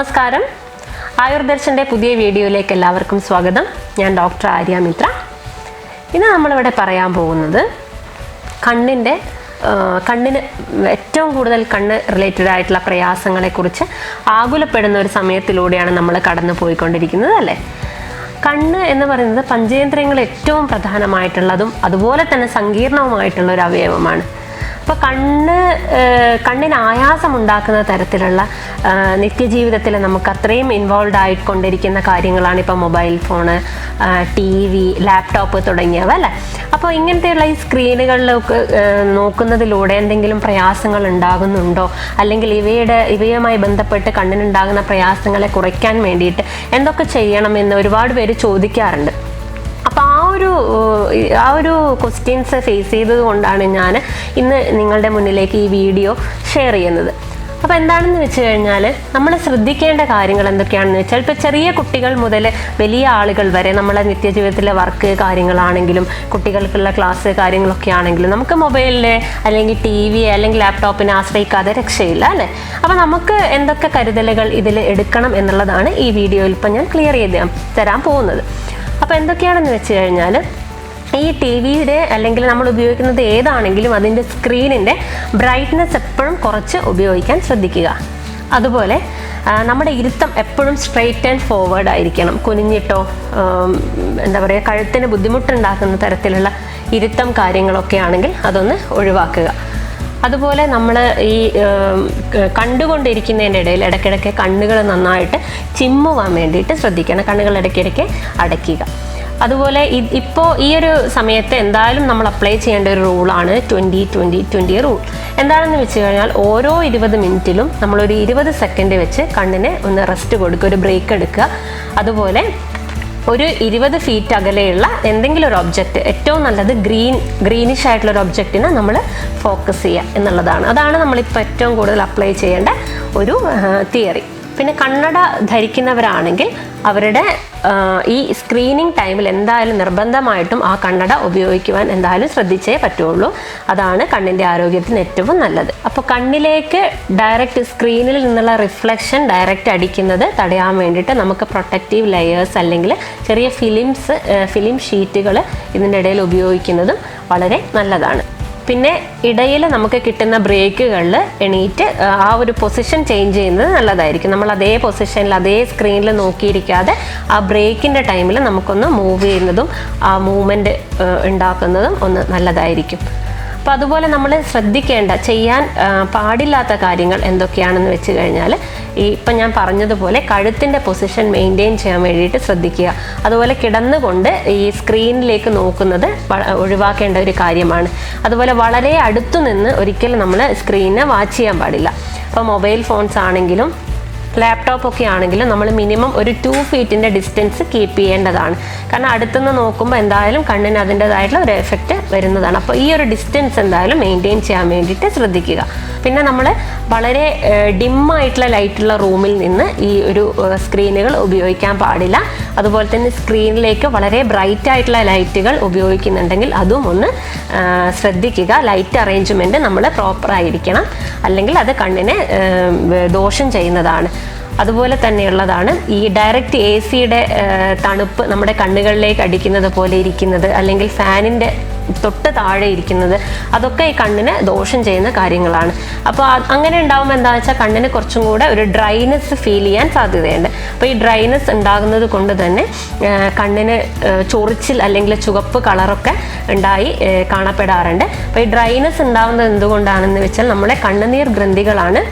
നമസ്കാരം. ആയുർദർശന്റെ പുതിയ വീഡിയോയിലേക്ക് എല്ലാവർക്കും സ്വാഗതം. ഞാൻ ഡോക്ടർ ആര്യാമിത്ര. ഇന്ന് നമ്മളിവിടെ പറയാൻ പോകുന്നത് കണ്ണിന് ഏറ്റവും കൂടുതൽ കണ്ണ് റിലേറ്റഡ് ആയിട്ടുള്ള പ്രയാസങ്ങളെക്കുറിച്ച് ആകുലപ്പെടുന്ന ഒരു സമയത്തിലൂടെയാണ് നമ്മൾ കടന്നു പോയിക്കൊണ്ടിരിക്കുന്നത് അല്ലേ. കണ്ണ് എന്ന് പറയുന്നത് പഞ്ചേന്ദ്രിയങ്ങൾ ഏറ്റവും പ്രധാനമായിട്ടുള്ളതും അതുപോലെ തന്നെ സങ്കീർണവുമായിട്ടുള്ള ഒരു അവയവമാണ്. അപ്പോൾ കണ്ണിന് ആയാസം ഉണ്ടാക്കുന്ന തരത്തിലുള്ള നിത്യജീവിതത്തിൽ നമുക്ക് അത്രയും ഇൻവോൾവ് ആയിക്കൊണ്ടിരിക്കുന്ന കാര്യങ്ങളാണ് ഇപ്പോൾ മൊബൈൽ ഫോണ്, TV, ലാപ്ടോപ്പ് തുടങ്ങിയവ അല്ലേ. അപ്പോൾ ഇങ്ങനത്തെയുള്ള ഈ സ്ക്രീനുകളിലൊക്കെ നോക്കുന്നതിലൂടെ എന്തെങ്കിലും പ്രയാസങ്ങൾ ഉണ്ടാകുന്നുണ്ടോ, അല്ലെങ്കിൽ ഇവയുമായി ബന്ധപ്പെട്ട് കണ്ണിനുണ്ടാകുന്ന പ്രയാസങ്ങളെ കുറയ്ക്കാൻ വേണ്ടിയിട്ട് എന്തൊക്കെ ചെയ്യണമെന്ന് ഒരുപാട് പേര് ചോദിക്കാറുണ്ട്. അപ്പോൾ ആ ഒരു ക്വസ്റ്റ്യൻസ് ഫേസ് ചെയ്തത് കൊണ്ടാണ് ഞാൻ ഇന്ന് നിങ്ങളുടെ മുന്നിലേക്ക് ഈ വീഡിയോ ഷെയർ ചെയ്യുന്നത്. അപ്പോൾ എന്താണെന്ന് വെച്ച് കഴിഞ്ഞാൽ നമ്മൾ ശ്രദ്ധിക്കേണ്ട കാര്യങ്ങൾ എന്തൊക്കെയാണെന്ന് വെച്ചാൽ, ഇപ്പോൾ ചെറിയ കുട്ടികൾ മുതൽ വലിയ ആളുകൾ വരെ നമ്മളെ നിത്യജീവിതത്തിലെ വർക്ക് കാര്യങ്ങളാണെങ്കിലും കുട്ടികൾക്കുള്ള ക്ലാസ് കാര്യങ്ങളൊക്കെ ആണെങ്കിലും നമുക്ക് മൊബൈലിൽ അല്ലെങ്കിൽ TV അല്ലെങ്കിൽ ലാപ്ടോപ്പിനെ ആശ്രയിക്കാതെ രക്ഷയില്ല അല്ലേ. അപ്പോൾ നമുക്ക് എന്തൊക്കെ കരുതലുകൾ ഇതിൽ എടുക്കണം എന്നുള്ളതാണ് ഈ വീഡിയോയിൽ ഇപ്പം ഞാൻ ക്ലിയർ ചെയ്ത് തരാൻ പോകുന്നത്. അപ്പോൾ എന്തൊക്കെയാണെന്ന് വെച്ച് കഴിഞ്ഞാൽ, ഈ TVയുടെ അല്ലെങ്കിൽ നമ്മൾ ഉപയോഗിക്കുന്നത് ഏതാണെങ്കിലും അതിൻ്റെ സ്ക്രീനിൻ്റെ ബ്രൈറ്റ്നെസ് എപ്പോഴും കുറച്ച് ഉപയോഗിക്കാൻ ശ്രദ്ധിക്കുക. അതുപോലെ നമ്മുടെ ഇരുത്തം എപ്പോഴും സ്ട്രെയിറ്റ് ആൻഡ് ഫോർവേഡ് ആയിരിക്കണം. കുനിഞ്ഞിട്ടോ എന്താ പറയുക, കഴുത്തിന് ബുദ്ധിമുട്ടുണ്ടാക്കുന്ന തരത്തിലുള്ള ഇരുത്തം കാര്യങ്ങളൊക്കെ ആണെങ്കിൽ അതൊന്ന് ഒഴിവാക്കുക. അതുപോലെ നമ്മൾ ഈ കണ്ടുകൊണ്ടിരിക്കുന്നതിൻ്റെ ഇടയിൽ ഇടയ്ക്കിടയ്ക്ക് കണ്ണുകൾ നന്നായിട്ട് ചിമ്മുവാൻ വേണ്ടിയിട്ട് ശ്രദ്ധിക്കണം. കണ്ണുകൾ ഇടയ്ക്കിടയ്ക്ക് അടയ്ക്കുക. അതുപോലെ ഇപ്പോൾ ഈ ഒരു സമയത്ത് എന്തായാലും നമ്മൾ അപ്ലൈ ചെയ്യേണ്ട ഒരു റൂളാണ് 20-20-20 റൂൾ. എന്താണെന്ന് വെച്ച് കഴിഞ്ഞാൽ, ഓരോ 20 മിനിറ്റിലും നമ്മളൊരു 20 സെക്കൻഡ് വെച്ച് കണ്ണിന് ഒന്ന് റെസ്റ്റ് കൊടുക്കുക, ഒരു ബ്രേക്ക് എടുക്കുക. അതുപോലെ ഒരു 20 ഫീറ്റ് അകലെയുള്ള എന്തെങ്കിലും ഒരു ഒബ്ജക്റ്റ്, ഏറ്റവും നല്ലത് ഗ്രീനിഷ് ആയിട്ടുള്ള ഒരു ഒബ്ജക്റ്റിനെ നമ്മൾ ഫോക്കസ് ചെയ്യുക എന്നുള്ളതാണ്. അതാണ് നമ്മളിപ്പോൾ ഏറ്റവും കൂടുതൽ അപ്ലൈ ചെയ്യേണ്ട ഒരു തിയറി. പിന്നെ കണ്ണട ധരിക്കുന്നവരാണെങ്കിൽ അവരുടെ ഈ സ്ക്രീനിങ് ടൈമിൽ എന്തായാലും നിർബന്ധമായിട്ടും ആ കണ്ണട ഉപയോഗിക്കുവാൻ എന്തായാലും ശ്രദ്ധിച്ചേ പറ്റുള്ളൂ. അതാണ് കണ്ണിൻ്റെ ആരോഗ്യത്തിന് ഏറ്റവും നല്ലത്. അപ്പോൾ കണ്ണിലേക്ക് ഡയറക്റ്റ് സ്ക്രീനിൽ നിന്നുള്ള റിഫ്ലക്ഷൻ ഡയറക്റ്റ് അടിക്കുന്നത് തടയാൻ വേണ്ടിയിട്ട് നമുക്ക് പ്രൊട്ടക്റ്റീവ് ലെയേഴ്സ് അല്ലെങ്കിൽ ചെറിയ ഫിലിം ഷീറ്റുകൾ ഇതിൻ്റെ ഇടയിൽ ഉപയോഗിക്കുന്നതും വളരെ നല്ലതാണ്. പിന്നെ ഇടയിൽ നമുക്ക് കിട്ടുന്ന ബ്രേക്കുകളിൽ എണീറ്റ് ആ ഒരു പൊസിഷൻ ചേഞ്ച് ചെയ്യുന്നത് നല്ലതായിരിക്കും. നമ്മൾ അതേ പൊസിഷനിൽ അതേ സ്ക്രീനിൽ നോക്കിയിരിക്കാതെ ആ ബ്രേക്കിൻ്റെ ടൈമിൽ നമുക്കൊന്ന് മൂവ് ചെയ്യുന്നതും ആ മൂവ്മെൻറ്റ് ഉണ്ടാക്കുന്നതും ഒന്ന് നല്ലതായിരിക്കും. അപ്പോൾ അതുപോലെ നമ്മൾ ചെയ്യാൻ പാടില്ലാത്ത കാര്യങ്ങൾ എന്തൊക്കെയാണെന്ന് വെച്ച് കഴിഞ്ഞാൽ, ഇപ്പം ഞാൻ പറഞ്ഞതുപോലെ കഴുത്തിൻ്റെ പൊസിഷൻ മെയിൻറ്റെയിൻ ചെയ്യാൻ വേണ്ടിയിട്ട് ശ്രദ്ധിക്കുക. അതുപോലെ കിടന്നുകൊണ്ട് ഈ സ്ക്രീനിലേക്ക് നോക്കുന്നത് ഒഴിവാക്കേണ്ട ഒരു കാര്യമാണ്. അതുപോലെ വളരെ അടുത്തു നിന്ന് ഒരിക്കലും നമ്മൾ സ്ക്രീനെ വാച്ച് ചെയ്യാൻ പാടില്ല. അപ്പോൾ മൊബൈൽ ഫോൺസ് ആണെങ്കിലും ലാപ്ടോപ്പൊക്കെ ആണെങ്കിലും നമ്മൾ മിനിമം ഒരു 2 ഫീറ്റിൻ്റെ ഡിസ്റ്റൻസ് കീപ്പ് ചെയ്യേണ്ടതാണ്. കാരണം അടുത്തുനിന്ന് നോക്കുമ്പോൾ എന്തായാലും കണ്ണിന് അതിൻ്റെതായിട്ടുള്ള ഒരു എഫക്റ്റ് വരുന്നതാണ്. അപ്പോൾ ഈ ഒരു ഡിസ്റ്റൻസ് എന്തായാലും മെയിൻറ്റെയിൻ ചെയ്യാൻ വേണ്ടിയിട്ട് ശ്രദ്ധിക്കുക. പിന്നെ നമ്മൾ വളരെ ഡിമ്മായിട്ടുള്ള ലൈറ്റുള്ള റൂമിൽ നിന്ന് ഈ ഒരു സ്ക്രീനുകൾ ഉപയോഗിക്കാൻ പാടില്ല. അതുപോലെ തന്നെ സ്ക്രീനിലേക്ക് വളരെ ബ്രൈറ്റ് ആയിട്ടുള്ള ലൈറ്റുകൾ ഉപയോഗിക്കുന്നുണ്ടെങ്കിൽ അതും ഒന്ന് ശ്രദ്ധിക്കുക. ലൈറ്റ് അറേഞ്ച്മെൻറ്റ് നമ്മൾ പ്രോപ്പറായിരിക്കണം, അല്ലെങ്കിൽ അത് കണ്ണിനെ ദോഷം ചെയ്യുന്നതാണ്. അതുപോലെ തന്നെയുള്ളതാണ് ഈ ഡയറക്റ്റ് AC-യുടെ തണുപ്പ് നമ്മുടെ കണ്ണുകളിലേക്ക് അടിക്കുന്നത് പോലെ ഇരിക്കുന്നത്, അല്ലെങ്കിൽ ഫാനിൻ്റെ തൊട്ട് താഴെ ഇരിക്കുന്നത്, അതൊക്കെ ഈ കണ്ണിന് ദോഷം ചെയ്യുന്ന കാര്യങ്ങളാണ്. അപ്പോൾ അങ്ങനെ ഉണ്ടാകുമ്പോൾ എന്താണെന്ന് വെച്ചാൽ കണ്ണിന് കുറച്ചും കൂടെ ഒരു ഡ്രൈനെസ് ഫീൽ ചെയ്യാൻ സാധ്യതയുണ്ട്. അപ്പോൾ ഈ ഡ്രൈനെസ് ഉണ്ടാകുന്നത് കൊണ്ട് തന്നെ കണ്ണിന് ചൊറിച്ചിൽ അല്ലെങ്കിൽ ചുവപ്പ് കളറൊക്കെ ഉണ്ടായി കാണപ്പെടാറുണ്ട്. അപ്പോൾ ഈ ഡ്രൈനെസ് ഉണ്ടാകുന്നത് എന്തുകൊണ്ടാണെന്ന് വെച്ചാൽ നമ്മുടെ കണ്ണുനീർ ഗ്രന്ഥികളാണ്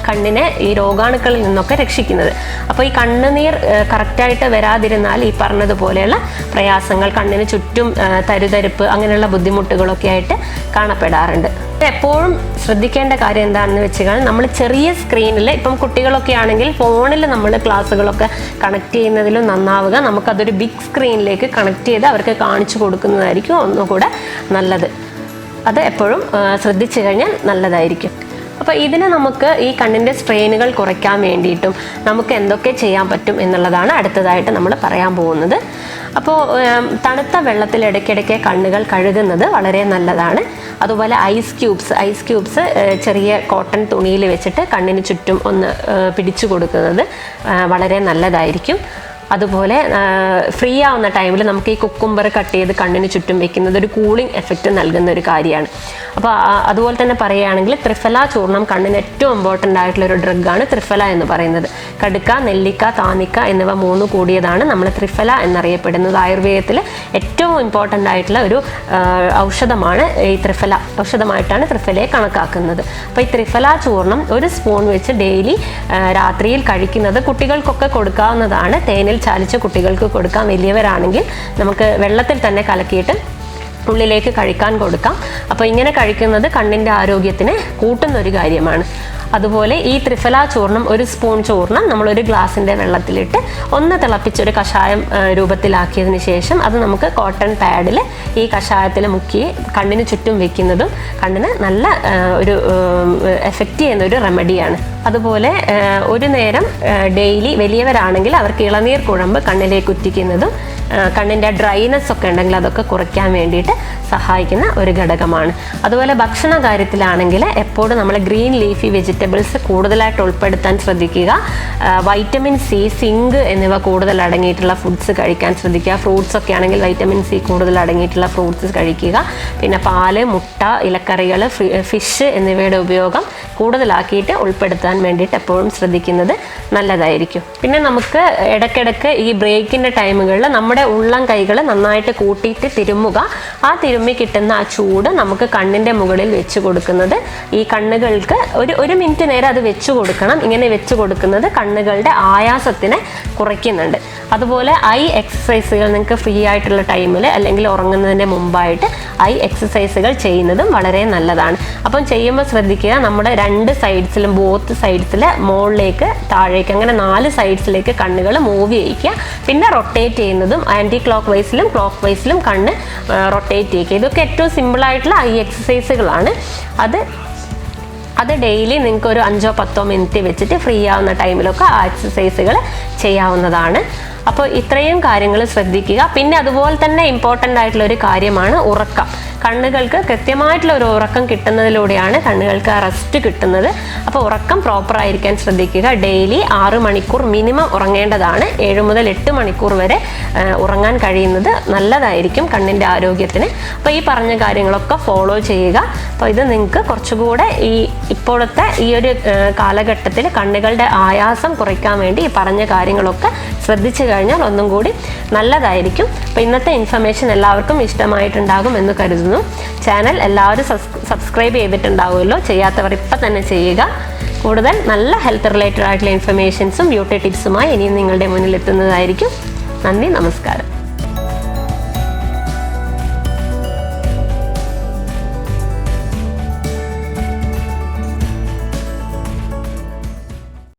കണ്ണിനെ ഈ രോഗാണുക്കളിൽ നിന്നൊക്കെ രക്ഷിക്കുന്നത്. അപ്പോൾ ഈ കണ്ണുനീർ കറക്റ്റായിട്ട് വരാതിരുന്നാൽ ഈ പറഞ്ഞതുപോലെയുള്ള പ്രയാസങ്ങൾ, കണ്ണിന് ചുറ്റും തരുതരിപ്പ്, അങ്ങനെയുള്ള ബുദ്ധിമുട്ടുകളൊക്കെ ആയിട്ട് കാണപ്പെടാറുണ്ട്. എപ്പോഴും ശ്രദ്ധിക്കേണ്ട കാര്യം എന്താണെന്ന് വെച്ച് കഴിഞ്ഞാൽ, നമ്മൾ ചെറിയ സ്ക്രീനിൽ, ഇപ്പം കുട്ടികളൊക്കെ ആണെങ്കിൽ ഫോണിൽ നമ്മൾ ക്ലാസ്സുകളൊക്കെ കണക്ട് ചെയ്യുന്നതിലും നന്നാവുക നമുക്കതൊരു ബിഗ് സ്ക്രീനിലേക്ക് കണക്ട് ചെയ്ത് അവർക്ക് കാണിച്ചു കൊടുക്കുന്നതായിരിക്കും ഒന്നുകൂടെ നല്ലത്. അത് എപ്പോഴും ശ്രദ്ധിച്ചു കഴിഞ്ഞാൽ നല്ലതായിരിക്കും. അപ്പോൾ ഇതിന് നമുക്ക് ഈ കണ്ണിൻ്റെ സ്ട്രെയിനുകൾ കുറയ്ക്കാൻ വേണ്ടിയിട്ടും നമുക്ക് എന്തൊക്കെ ചെയ്യാൻ പറ്റും എന്നുള്ളതാണ് അടുത്തതായിട്ട് നമ്മൾ പറയാൻ പോകുന്നത്. അപ്പോൾ തണുത്ത വെള്ളത്തിൽ ഇടയ്ക്കിടയ്ക്ക് കണ്ണുകൾ കഴുകുന്നത് വളരെ നല്ലതാണ്. അതുപോലെ ഐസ് ക്യൂബ്സ് ചെറിയ കോട്ടൺ തുണിയിൽ വെച്ചിട്ട് കണ്ണിന് ചുറ്റും ഒന്ന് പിടിച്ചു കൊടുക്കുന്നത് വളരെ നല്ലതായിരിക്കും. അതുപോലെ ഫ്രീ ആവുന്ന ടൈമിൽ നമുക്ക് ഈ കുക്കുംബർ കട്ട് ചെയ്ത് കണ്ണിന് ചുറ്റും വെക്കുന്നത് ഒരു കൂളിംഗ് എഫക്റ്റ് നൽകുന്ന ഒരു കാര്യമാണ്. അപ്പോൾ അതുപോലെ തന്നെ പറയുകയാണെങ്കിൽ ത്രിഫല ചൂർണം കണ്ണിന് ഏറ്റവും ഇമ്പോർട്ടൻ്റ് ആയിട്ടുള്ള ഒരു ഡ്രഗാണ് ത്രിഫല എന്ന് പറയുന്നത്. കടുക്ക, നെല്ലിക്ക, താനിക്ക എന്നിവ 3 കൂടിയതാണ് നമ്മൾ ത്രിഫല എന്നറിയപ്പെടുന്നത്. ആയുർവേദത്തിൽ ഏറ്റവും ഇമ്പോർട്ടൻ്റ് ആയിട്ടുള്ള ഒരു ഔഷധമാണ് ഈ ത്രിഫല. ഔഷധമായിട്ടാണ് ത്രിഫലയെ കണക്കാക്കുന്നത്. അപ്പോൾ ഈ ത്രിഫല ചൂർണം 1 സ്പൂൺ വെച്ച് ഡെയിലി രാത്രിയിൽ കഴിക്കുന്നത് കുട്ടികൾക്കൊക്കെ കൊടുക്കാവുന്നതാണ്. തേനിൽ ചാലിച്ച കുട്ടികൾക്ക് കൊടുക്കാം. വലിയവരാണെങ്കിൽ നമുക്ക് വെള്ളത്തിൽ തന്നെ കലക്കിയിട്ട് ഉള്ളിലേക്ക് കഴിക്കാൻ കൊടുക്കാം. അപ്പോൾ ഇങ്ങനെ കഴിക്കുന്നത് കണ്ണിൻ്റെ ആരോഗ്യത്തിന് കൂട്ടുന്നൊരു കാര്യമാണ്. അതുപോലെ ഈ ത്രിഫല ചൂർണം 1 സ്പൂൺ ചൂർണം നമ്മൾ 1 ഗ്ലാസിൻ്റെ വെള്ളത്തിലിട്ട് ഒന്ന് തിളപ്പിച്ചൊരു കഷായം രൂപത്തിലാക്കിയതിന് ശേഷം അത് നമുക്ക് കോട്ടൺ പാഡിൽ ഈ കഷായത്തിൽ മുക്കി കണ്ണിന് ചുറ്റും വെക്കുന്നതും കണ്ണിന് നല്ല ഒരു എഫക്റ്റ് ചെയ്യുന്ന ഒരു റെമഡിയാണ്. അതുപോലെ ഒരു നേരം ഡെയിലി വലിയവരാണെങ്കിൽ അവർക്ക് ഇളനീർ കുഴമ്പ് കണ്ണിലേക്ക് ഉറ്റിക്കുന്നതും കണ്ണിൻ്റെ ഡ്രൈനെസ് ഒക്കെ ഉണ്ടെങ്കിൽ അതൊക്കെ കുറയ്ക്കാൻ വേണ്ടിയിട്ട് സഹായിക്കുന്ന ഒരു ഘടകമാണ്. അതുപോലെ ഭക്ഷണ കാര്യത്തിലാണെങ്കിൽ എപ്പോഴും നമ്മൾ ഗ്രീൻ ലീഫി വെജിറ്റബിൾസ് കൂടുതലായിട്ട് ഉൾപ്പെടുത്താൻ ശ്രദ്ധിക്കുക. വൈറ്റമിൻ സി, സിങ്ക് എന്നിവ കൂടുതൽ അടങ്ങിയിട്ടുള്ള ഫുഡ്സ് കഴിക്കാൻ ശ്രദ്ധിക്കുക. ഫ്രൂട്ട്സ് ഒക്കെ ആണെങ്കിൽ വൈറ്റമിൻ സി കൂടുതൽ അടങ്ങിയിട്ടുള്ള ഫ്രൂട്ട്സ് കഴിക്കുക. പിന്നെ പാല്, മുട്ട, ഇലക്കറികൾ, ഫിഷ് എന്നിവയുടെ ഉപയോഗം കൂടുതലാക്കിയിട്ട് ഉൾപ്പെടുത്താൻ വേണ്ടിയിട്ട് എപ്പോഴും ശ്രദ്ധിക്കുന്നത് നല്ലതായിരിക്കും. പിന്നെ നമുക്ക് ഇടയ്ക്കിടയ്ക്ക് ഈ ബ്രേക്കിൻ്റെ ടൈമുകളിൽ നമ്മുടെ ഉള്ളം കൈകൾ നന്നായിട്ട് കൂട്ടിയിട്ട് തിരുമ്മുക. ആ തിരുമ്മി കിട്ടുന്ന ആ ചൂട് നമുക്ക് കണ്ണിൻ്റെ മുകളിൽ വെച്ച് കൊടുക്കുന്നത് ഈ കണ്ണുകൾക്ക് ഒരു മിനിറ്റ് നേരം അത് വെച്ച് കൊടുക്കണം. ഇങ്ങനെ വെച്ച് കൊടുക്കുന്നത് കണ്ണുകളുടെ ആയാസത്തിനെ കുറയ്ക്കുന്നുണ്ട്. അതുപോലെ ഐ എക്സസൈസുകൾ നിങ്ങൾക്ക് ഫ്രീ ആയിട്ടുള്ള ടൈമിൽ അല്ലെങ്കിൽ ഉറങ്ങുന്നതിൻ്റെ മുമ്പായിട്ട് ഐ എക്സസൈസുകൾ ചെയ്യുന്നതും വളരെ നല്ലതാണ്. അപ്പം ചെയ്യുമ്പോൾ ശ്രദ്ധിക്കുക, നമ്മുടെ 2 സൈഡ്സിലും ബോത്ത് സൈഡ്സിൽ മുകളിലേക്ക് താഴേക്ക് അങ്ങനെ 4 സൈഡ്സിലേക്ക് കണ്ണുകൾ മൂവ് ചെയ്യിക്കുക. പിന്നെ റൊട്ടേറ്റ് ചെയ്യുന്നതും ആൻറ്റി ക്ലോക്ക് വൈസിലും ക്ലോക്ക് വൈസിലും കണ്ണ് റൊട്ടേറ്റ് ചെയ്യുക. ഇതൊക്കെ ഏറ്റവും സിമ്പിളായിട്ടുള്ള ഐ എക്സസൈസുകളാണ്. അത് ഡെയിലി നിങ്ങൾക്ക് ഒരു 5-10 മിനിറ്റ് വെച്ചിട്ട് ഫ്രീ ആവുന്ന ടൈമിലൊക്കെ ആ എക്സസൈസുകൾ ചെയ്യാവുന്നതാണ്. അപ്പോൾ ഇത്രയും കാര്യങ്ങൾ ശ്രദ്ധിക്കുക. പിന്നെ അതുപോലെ തന്നെ ഇമ്പോർട്ടൻ്റ് ആയിട്ടുള്ള ഒരു കാര്യമാണ് ഉറക്കം. കണ്ണുകൾക്ക് കൃത്യമായിട്ടുള്ള ഒരു ഉറക്കം കിട്ടുന്നതിലൂടെയാണ് കണ്ണുകൾക്ക് റെസ്റ്റ് കിട്ടുന്നത്. അപ്പോൾ ഉറക്കം പ്രോപ്പറായിരിക്കാൻ ശ്രദ്ധിക്കുക. ഡെയിലി 6 മണിക്കൂർ മിനിമം ഉറങ്ങേണ്ടതാണ്. 7 മുതൽ 8 മണിക്കൂർ വരെ ഉറങ്ങാൻ കഴിയുന്നത് നല്ലതായിരിക്കും കണ്ണിൻ്റെ ആരോഗ്യത്തിന്. അപ്പോൾ ഈ പറഞ്ഞ കാര്യങ്ങളൊക്കെ ഫോളോ ചെയ്യുക. അപ്പോൾ ഇത് നിങ്ങൾക്ക് കുറച്ചുകൂടെ ഇപ്പോഴത്തെ ഈ ഒരു കാലഘട്ടത്തിൽ കണ്ണുകളുടെ ആയാസം കുറയ്ക്കാൻ വേണ്ടി ഈ പറഞ്ഞ കാര്യങ്ങളൊക്കെ ശ്രദ്ധിച്ചു കഴിഞ്ഞാൽ ഒന്നും കൂടി നല്ലതായിരിക്കും. അപ്പോൾ ഇന്നത്തെ ഇൻഫർമേഷൻ എല്ലാവർക്കും ഇഷ്ടമായിട്ടുണ്ടാകും എന്ന് കരുതുന്നു. ചാനൽ എല്ലാവരും സബ്സ്ക്രൈബ് ചെയ്തിട്ടുണ്ടാവുമല്ലോ. ചെയ്യാത്തവർ ഇപ്പം തന്നെ ചെയ്യുക. കൂടുതൽ നല്ല ഹെൽത്ത് റിലേറ്റഡ് ആയിട്ടുള്ള ഇൻഫർമേഷൻസും ബ്യൂട്ടി ടിപ്സുമായി ഇനിയും നിങ്ങളുടെ മുന്നിൽ എത്തുന്നതായിരിക്കും. നന്ദി, നമസ്കാരം.